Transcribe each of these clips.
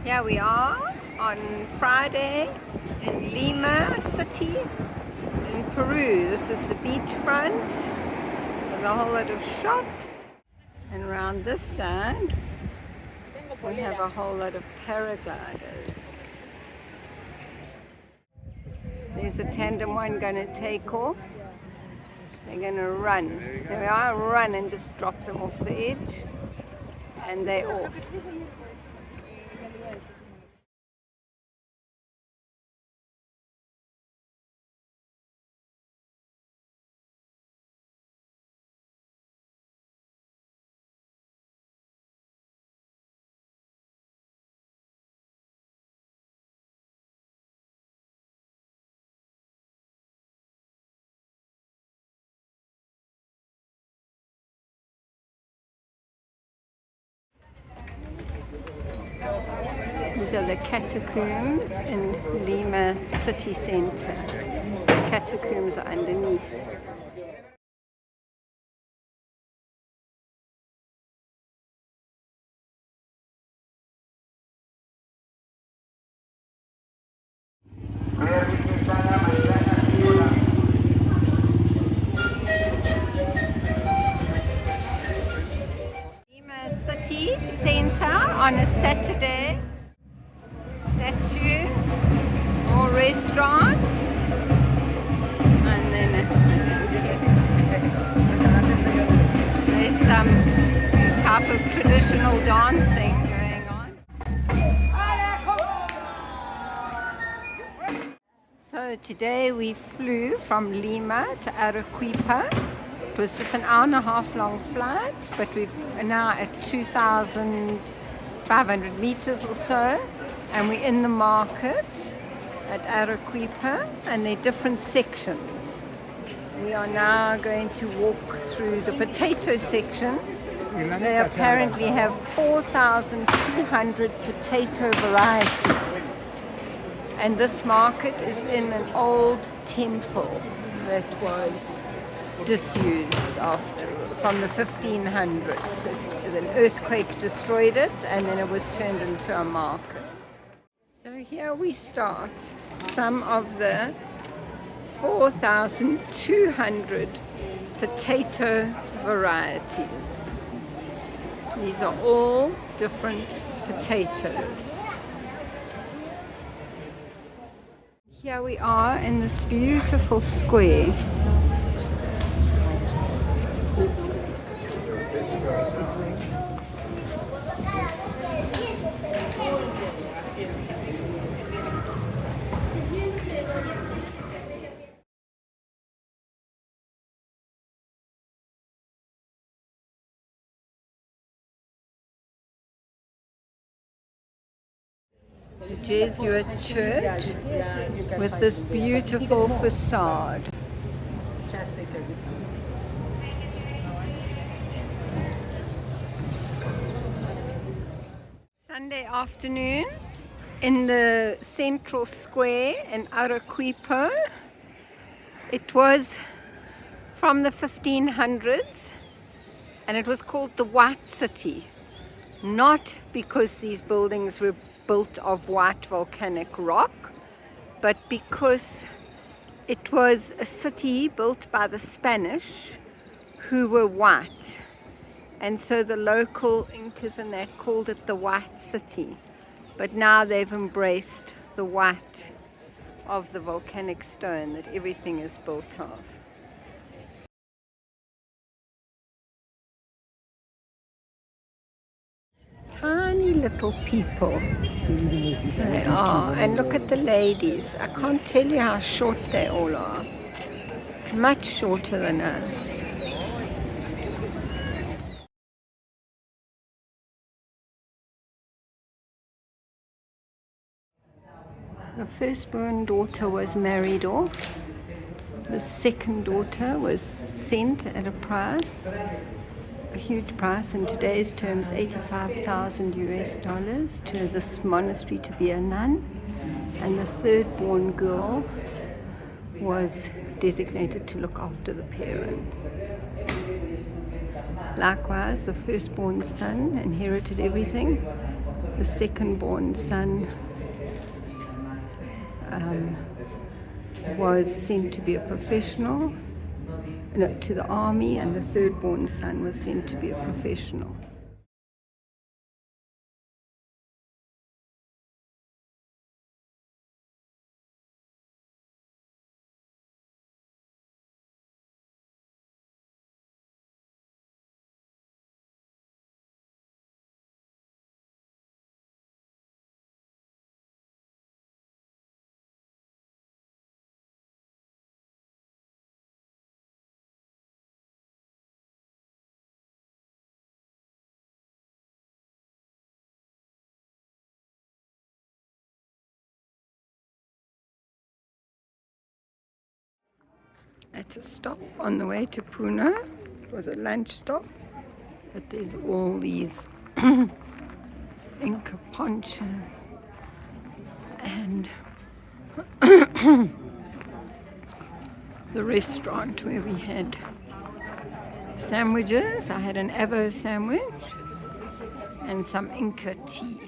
Here we are on Friday in Lima City in Peru. This is the beachfront with a whole lot of shops. And around this side, we have a whole lot of paragliders. There's a tandem one going to take off. They're going to run. There we are, run and just drop them off the edge. And they're off. These are the catacombs in Lima city center. The catacombs are underneath. Lima city center on a Saturday. Statue, more restaurants, and then there's some type of traditional dancing going on. So today we flew from Lima to Arequipa. It was just an hour and a half long flight, but we're now at 2,500 meters or so. And we're in the market at Arequipa, and there are different sections. We are now going to walk through the potato section. They apparently have 4,200 potato varieties. And this market is in an old temple that was disused from the 1500s. An earthquake destroyed it, and then it was turned into a market. So here we start some of the 4,200 potato varieties. These are all different potatoes. Here we are in this beautiful square. The Jesuit church with this beautiful facade. Sunday afternoon in the central square in Arequipa. It was from the 1500s and it was called the White City, not because these buildings were built of white volcanic rock, but because it was a city built by the Spanish who were white, and so the local Incas and that called it the White City. But now they've embraced the white of the volcanic stone that everything is built of. Tiny little people they are, and look at the ladies. I can't tell you how short they all are, much shorter than us. The firstborn daughter was married off. The second daughter was sent at a price, a huge price in today's terms, $85,000 US to this monastery to be a nun. And the third born girl was designated to look after the parents. Likewise, the firstborn son inherited everything, The second born son was sent to be a professional, no, to the army, and the third born son was sent to be a professional. At a stop on the way to Puna, it was a lunch stop, but there's all these Inca ponchos and the restaurant where we had sandwiches. I had an avo sandwich and some Inca tea.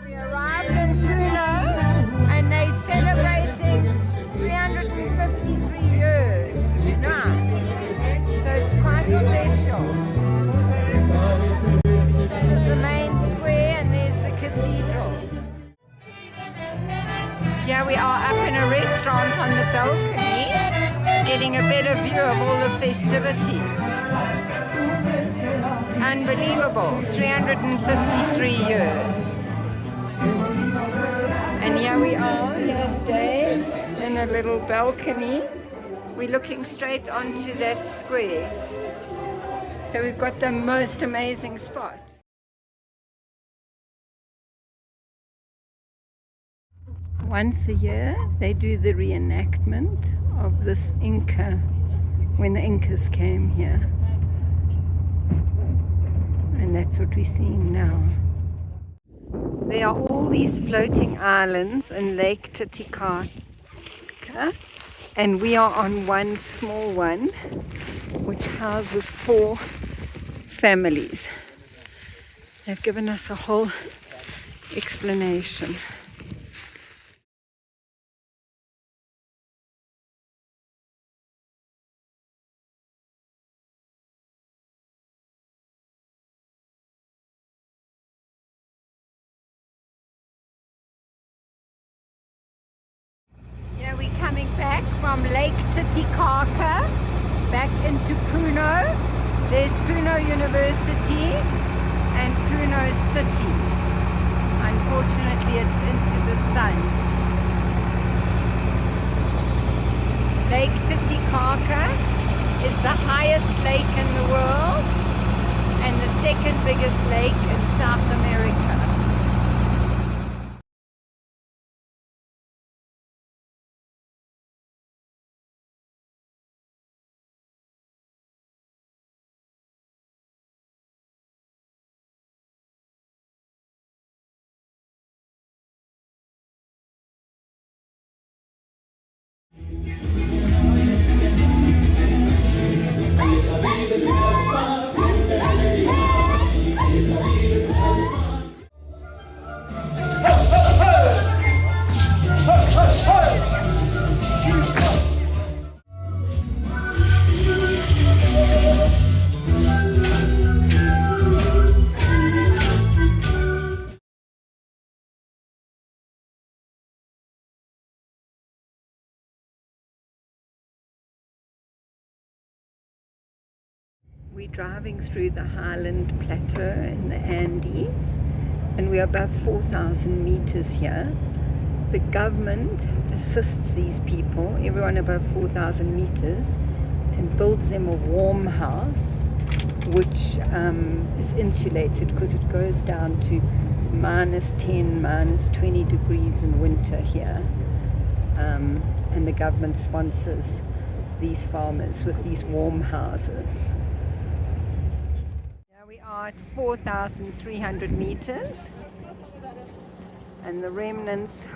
We arrived in Peru and they're celebrating 353 years tonight, so it's quite special. This is the main square and there's the cathedral. Here we are up in a restaurant on the balcony, getting a better view of all the festivities. Unbelievable, 353 years. And here we are, here's Dave, in a little balcony. We're looking straight onto that square. So we've got the most amazing spot. Once a year, they do the reenactment of this Inca, when the Incas came here. And that's what we're seeing now. There are all these floating islands in Lake Titicaca, and we are on one small one, which houses 4 families. They've given us a whole explanation. Yeah, we're coming back from Lake Titicaca back into Puno. There's Puno University and Puno City. Unfortunately, it's into the sun. Lake Titicaca is the highest lake in the world and the second biggest lake in South America. We're driving through the highland plateau in the Andes, and we're about 4,000 meters here. The government assists these people, everyone above 4,000 meters, and builds them a warm house, which is insulated because it goes down to -10, -20 degrees in winter here. And the government sponsors these farmers with these warm houses. about 4,300 meters, and the remnants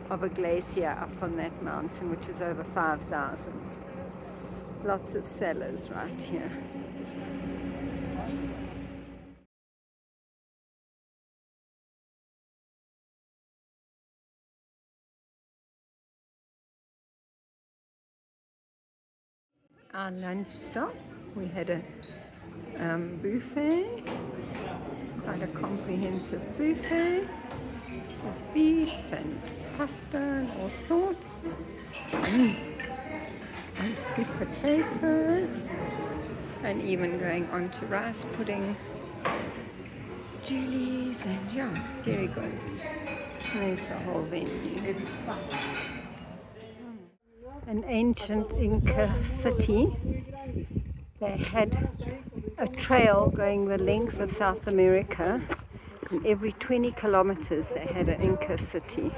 of a glacier up on that mountain, which is over 5,000. Lots of cellars right here. Our lunch stop, we had a buffet, quite a comprehensive buffet with beef and pasta and all sorts, and sweet potato, and even going on to rice pudding, jellies, and yeah, very good. There's the whole venue. An ancient Inca city. They had a trail going the length of South America, and every 20 kilometers they had an Inca city.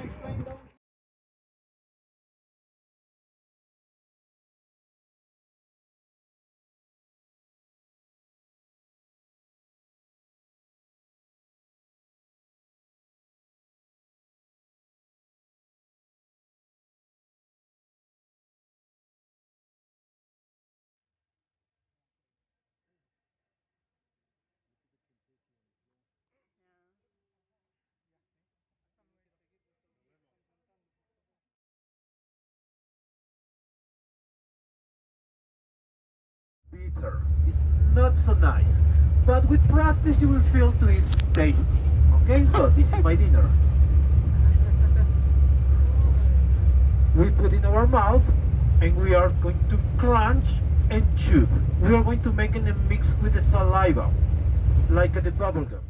Bitter. It's not so nice, but with practice you will feel to it's tasty. Okay, so this is my dinner. We put in our mouth and we are going to crunch and chew. We are going to make a mix with the saliva, like the bubble gum.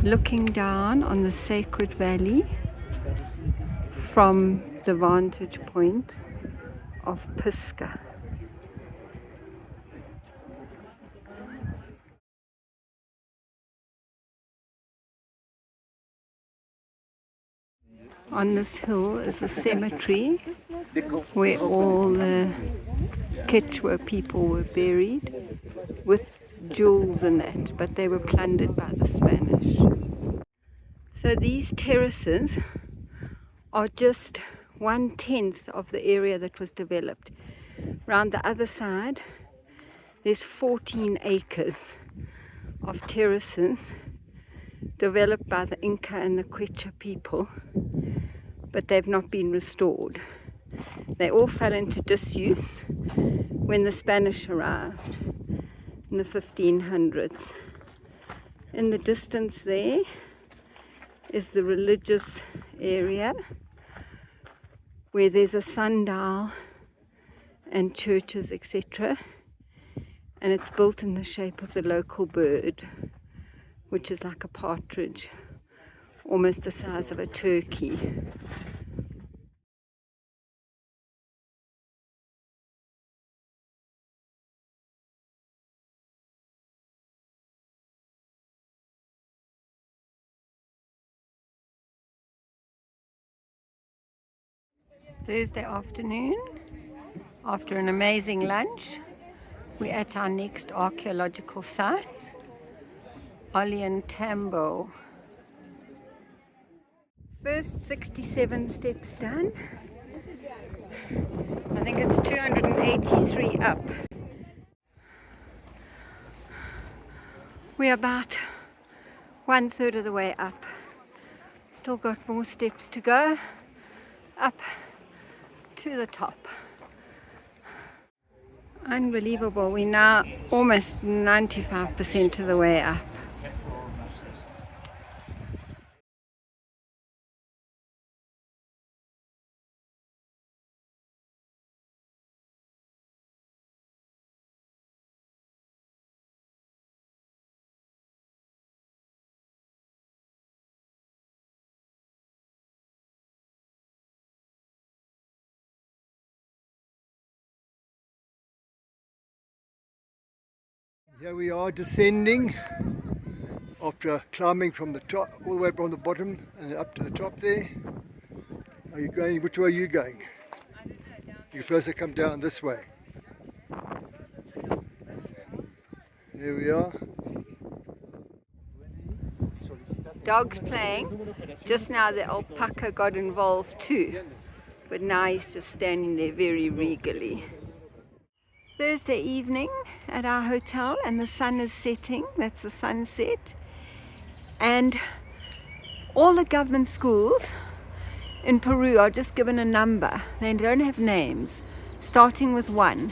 Looking down on the sacred valley from the vantage point of Pisca. On this hill is the cemetery where all the Quechua people were buried with jewels and that, but they were plundered by the Spanish. So these terraces are just 1/10 of the area that was developed. Round the other side, there's 14 acres of terraces developed by the Inca and the Quechua people, but they've not been restored. They all fell into disuse when the Spanish arrived in the 1500s. In the distance there is the religious area where there's a sundial and churches, etc. And it's built in the shape of the local bird, which is like a partridge, almost the size of a turkey. Thursday afternoon, after an amazing lunch, we're at our next archaeological site, Ollantaytambo. First 67 steps done. I think it's 283 up. We're about 1/3 of the way up. Still got more steps to go up to the top. Unbelievable, we're now almost 95% of the way up. Here we are descending after climbing from the top, all the way from the bottom and up to the top there. Are you going, which way are you going? You're supposed to come down this way. There we are. Dogs playing. Just now the alpaca got involved too, but now he's just standing there very regally. Thursday evening at our hotel and the sun is setting. That's the sunset. And all the government schools in Peru are just given a number. They don't have names, starting with 1.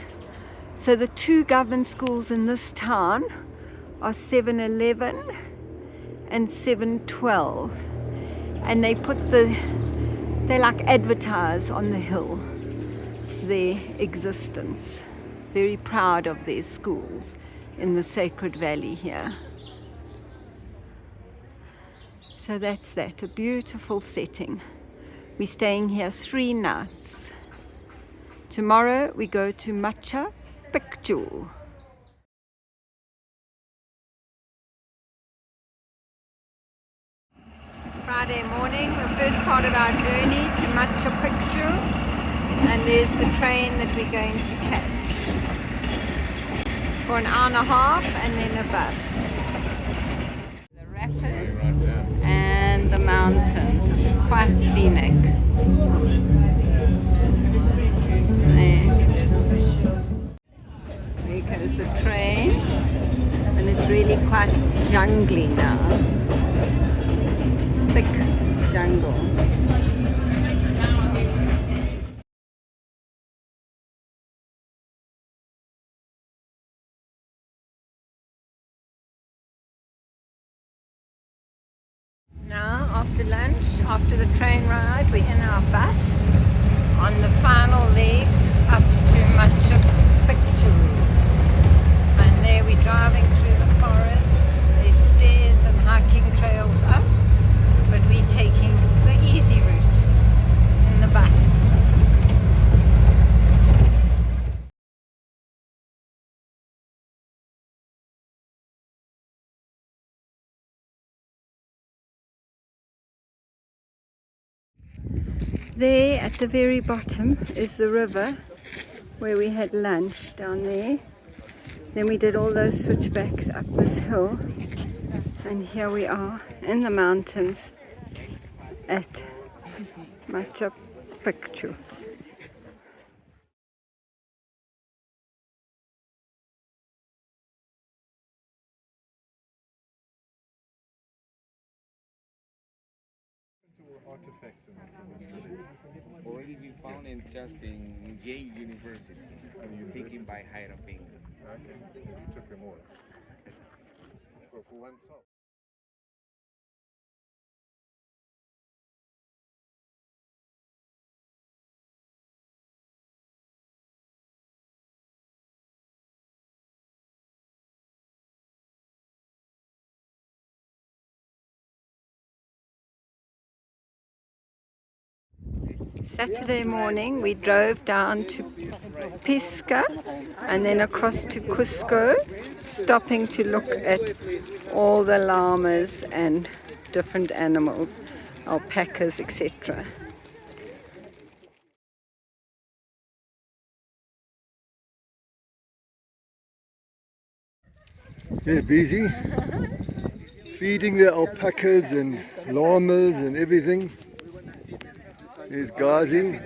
So the 2 government schools in this town are 711 and 712. And they like advertise on the hill their existence. Very proud of their schools in the Sacred Valley here. So that's that, a beautiful setting. We're staying here 3 nights. Tomorrow we go to Machu Picchu. Friday morning, the first part of our journey to Machu Picchu, and there's the train that we're going to catch for an hour and a half, and then a bus. The rapids and the mountains, it's quite scenic. There goes the train, and it's really quite jungly now. Thick jungle. Now, after lunch, after the train ride, we're in our bus on the final leg up to Machu Picchu. And there we're driving through the forest. There's stairs and hiking trails up, but we're taking the easy route in the bus. There at the very bottom is the river where we had lunch down there. Then we did all those switchbacks up this hill, and here we are in the mountains at Machu Picchu. Artifacts already been found in Yale University, taken by Hiram. Okay, you took them all. For one song. Saturday morning we drove down to Pisca and then across to Cusco, stopping to look at all the llamas and different animals, alpacas, etc. They're busy feeding the alpacas and llamas and everything. There's Ghazi.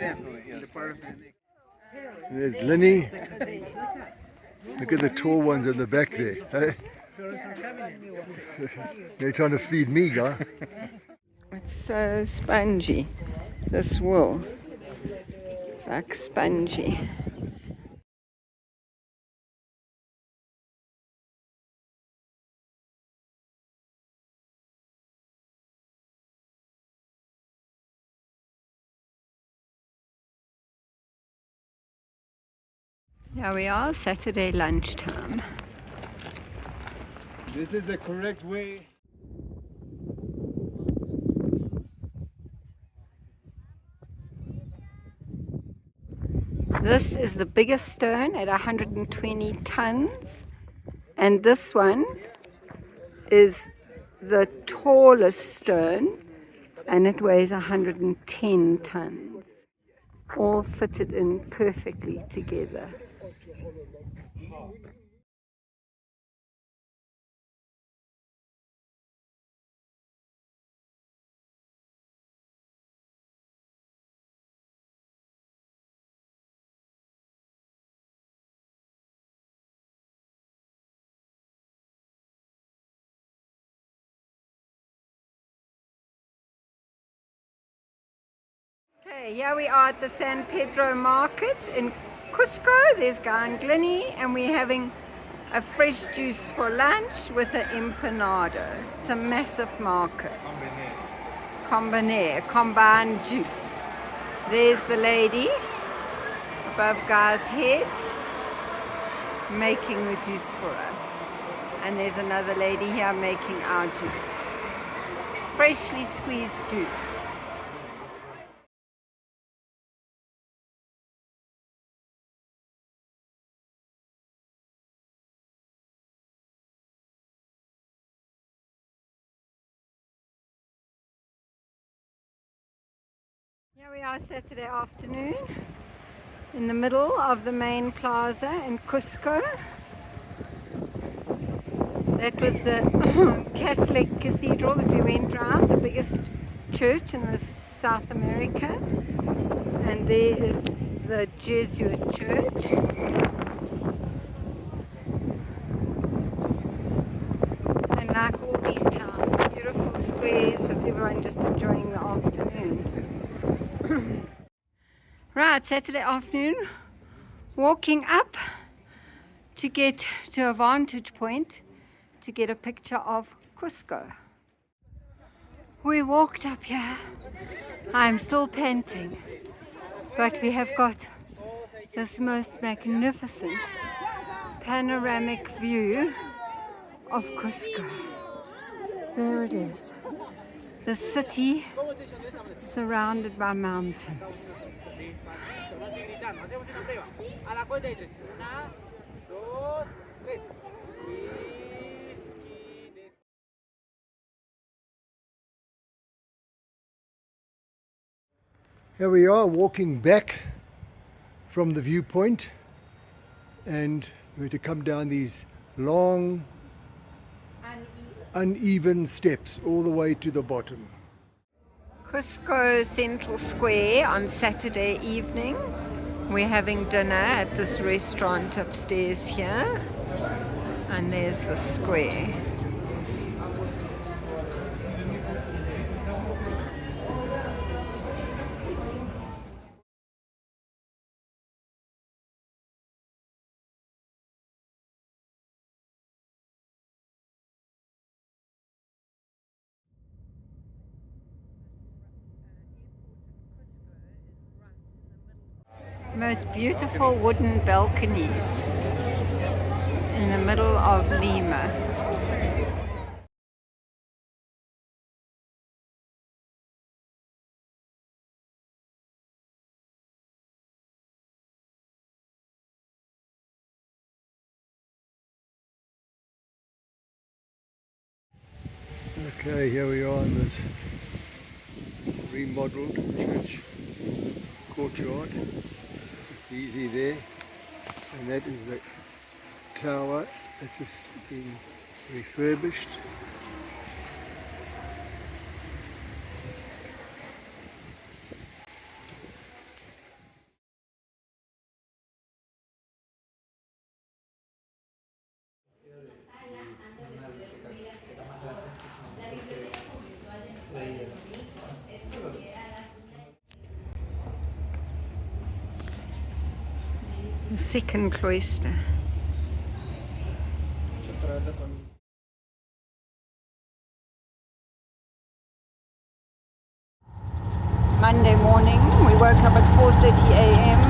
There's Linny. Look at the tall ones in the back there. Hey? They're trying to feed me, guy. It's so spongy, this wool. It's like spongy. Here we are, Saturday lunchtime. This is the correct way. This is the biggest stone at 120 tons. And this one is the tallest stone, and it weighs 110 tons, all fitted in perfectly together. Okay, here we are at the San Pedro market in Cusco. There's Ganglini, and we're having a fresh juice for lunch with an empanado. It's a massive market. Combined juice. There's the lady above Guy's head making the juice for us. And there's another lady here making our juice. Freshly squeezed juice. Here we are Saturday afternoon in the middle of the main plaza in Cusco. That was the Catholic cathedral that we went around, the biggest church in South America. And there is the Jesuit church. And like all these towns, beautiful squares with everyone just enjoying the afternoon. Right, Saturday afternoon, walking up to get to a vantage point to get a picture of Cusco. We walked up here. I'm still panting, but we have got this most magnificent panoramic view of Cusco. There it is, the city surrounded by mountains. Here we are walking back from the viewpoint, and we have to come down these long, uneven steps all the way to the bottom. Cusco Central Square on Saturday evening. We're having dinner at this restaurant upstairs here, and there's the square. Most beautiful wooden balconies in the middle of Lima. Okay, here we are in this remodeled church courtyard. It's easy there, and that is the tower that's just been refurbished. The second cloister. Monday morning, we woke up at 4:30 a.m.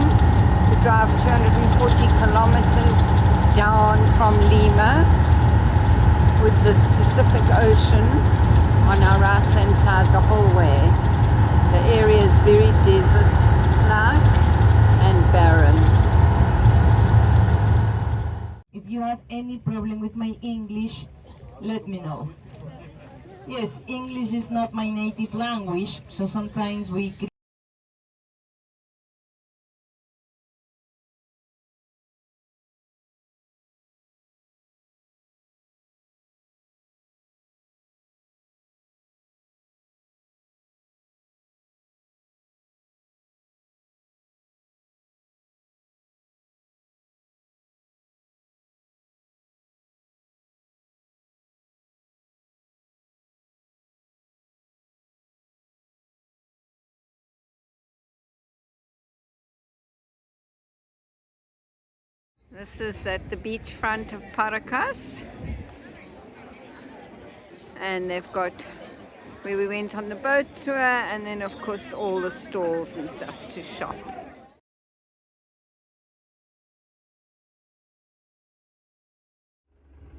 to drive 240 kilometers down from Lima with the Pacific Ocean on our right hand side the whole way. The area is very desert-like and barren. If you are have any problem with my English, let me know. Yes, English is not my native language, so sometimes we... This is at the beachfront of Paracas, and they've got where we went on the boat tour, and then of course all the stalls and stuff to shop.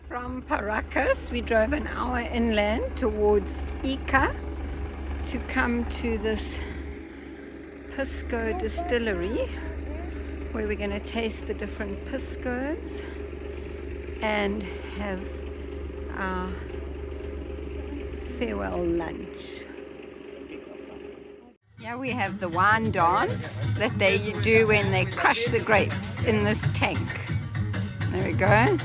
From Paracas we drove an hour inland towards Ica to come to this pisco distillery, where we're going to taste the different piscos and have our farewell lunch. Here we have the wine dance that they do when they crush the grapes in this tank. There we go.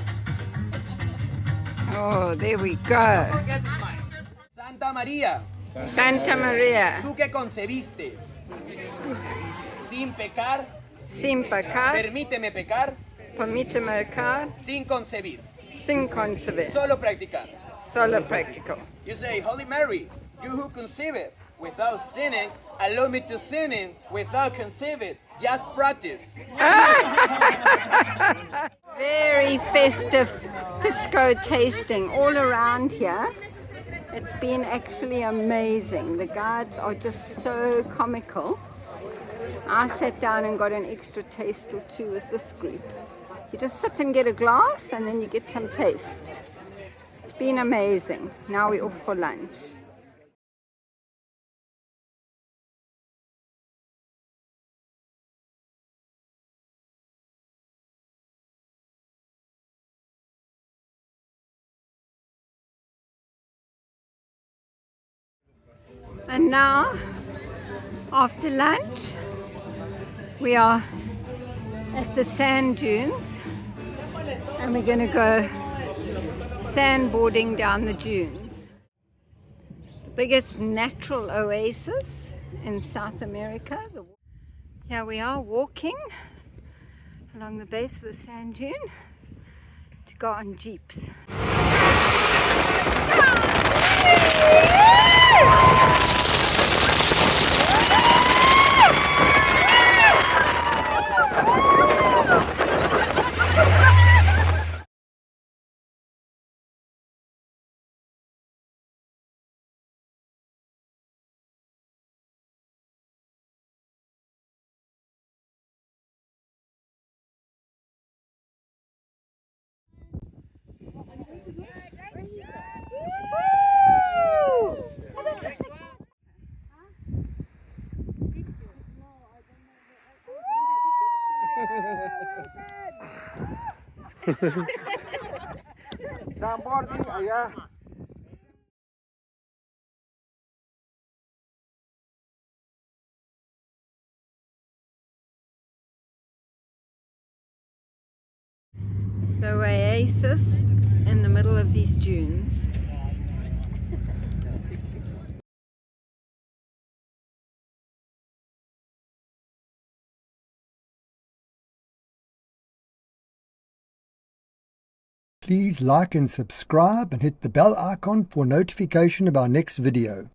Oh, there we go. Santa María, Santa Maria. tú que concebiste sin pecar, Sin pecar, permíteme pecar permíteme pecar, sin concebir, sin concebir. solo practicar. Solo practical. You say, Holy Mary, you who conceive it without sinning, allow me to sin it without conceive it. Just practice. Very festive pisco tasting all around here. It's been actually amazing. The guides are just so comical. I sat down and got an extra taste or two with this group. You just sit and get a glass and then you get some tastes. It's been amazing. Now we're off for lunch. And now, after lunch, we are at the sand dunes and we're going to go sandboarding down the dunes. The biggest natural oasis in South America. Here we are walking along the base of the sand dune to go on jeeps. Sandboarding allá. The oasis in the middle of these dunes. Please like and subscribe and hit the bell icon for notification of our next video.